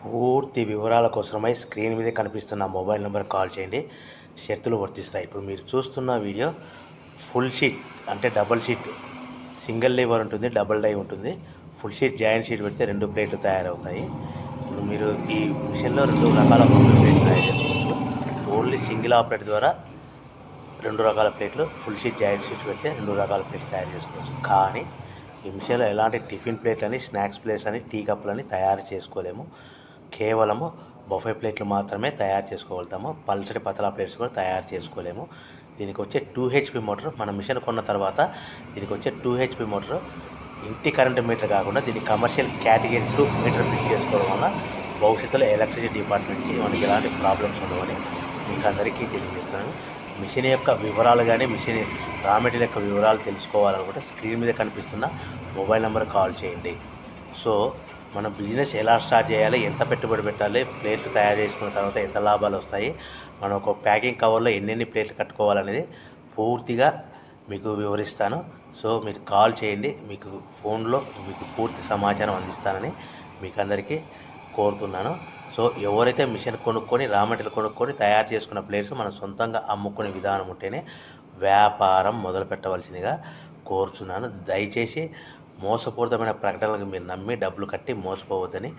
పూర్తి వివరాల కోసమై స్క్రీన్ మీద కనిపిస్తున్న మొబైల్ నెంబర్ కాల్ చేయండి. షరతులు వర్తిస్తాయి. ఇప్పుడు మీరు చూస్తున్న వీడియో ఫుల్ షీట్ అంటే డబుల్ షీట్, సింగిల్ లీవర్ ఉంటుంది, డబుల్ డై ఉంటుంది. ఫుల్ షీట్ జాయింట్ షీట్ పెడితే 2 ప్లేట్లు తయారవుతాయి. ఇప్పుడు మీరు ఈ మిషన్లో 2 రకాల ప్లేట్లు తయారు చేసుకోవచ్చు. ఓన్లీ సింగిల్ ఆపరేటర్ ద్వారా 2 రకాల ప్లేట్లు, ఫుల్ షీట్ జాయింట్ షీట్ పెడితే 2 రకాల ప్లేట్లు తయారు చేసుకోవచ్చు. కానీ ఈ మిషన్లో ఎలాంటి టిఫిన్ ప్లేట్లని, స్నాక్స్ ప్లేట్స్ అని, టీ కప్పులని తయారు చేసుకోలేము. కేవలము బఫే ప్లేట్లు మాత్రమే తయారు చేసుకోగలుగుతాము. పల్చటి పతలా ప్లేట్స్ కూడా తయారు చేసుకోలేము. దీనికి వచ్చే 2 HP మోటార్, మన మిషన్ కొన్న తర్వాత దీనికి వచ్చే 2 HP మోటార్ ఇంటి కరెంటు మీటర్ కాకుండా దీన్ని కమర్షియల్ కేటగిరీ 2 మీటర్ ఫిట్ చేసుకోవడం వల్ల భవిష్యత్తులో ఎలక్ట్రిసిటీ డిపార్ట్మెంట్ నుంచి మనకి ఎలాంటి ప్రాబ్లమ్స్ ఉండవని మీకు అందరికీ తెలియజేస్తున్నాను. మిషన్ యొక్క వివరాలు కానీ, మిషన్ రా మెటీరియల్ యొక్క వివరాలు తెలుసుకోవాలనుకుంటే స్క్రీన్ మీద కనిపిస్తున్న మొబైల్ నెంబర్ కాల్ చేయండి. సో మన బిజినెస్ ఎలా స్టార్ట్ చేయాలి, ఎంత పెట్టుబడి పెట్టాలి, ప్లేట్లు తయారు చేసుకున్న తర్వాత ఎంత లాభాలు వస్తాయి, మనం ఒక ప్యాకింగ్ కవర్లో ఎన్నెన్ని ప్లేట్లు కట్టుకోవాలనేది పూర్తిగా మీకు వివరిస్తాను. సో మీరు కాల్ చేయండి, మీకు ఫోన్లో మీకు పూర్తి సమాచారం అందిస్తానని మీకు అందరికీ కోరుతున్నాను. సో ఎవరైతే మిషన్ కొనుక్కొని, రా మెటీరియల్ కొనుక్కొని తయారు చేసుకున్న ప్లేట్స్ మనం సొంతంగా అమ్ముకునే విధానం ఉంటేనే వ్యాపారం మొదలు పెట్టవలసిందిగా కోరుతున్నాను. దయచేసి మోసపూరితమైన ప్రకటనలకు మీరు నమ్మి డబ్బులు కట్టి మోసపోవద్దని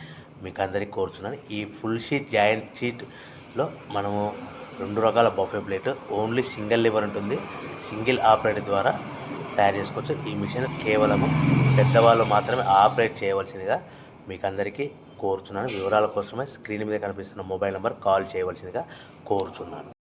మీకు అందరికీ కోరుతున్నాను. ఈ ఫుల్ షీట్ జాయింట్ షీట్లో మనము 2 రకాల buffet plate, only single liver ఉంటుంది, సింగిల్ ఆపరేటర్ ద్వారా తయారు చేసుకోవచ్చు. ఈ మిషన్ కేవలము పెద్దవాళ్ళు మాత్రమే ఆపరేట్ చేయవలసిందిగా మీకు అందరికీ కోరుతున్నాను. వివరాల కోసమే స్క్రీన్ మీద కనిపిస్తున్న మొబైల్ నెంబర్ కాల్ చేయవలసిందిగా కోరుతున్నాను.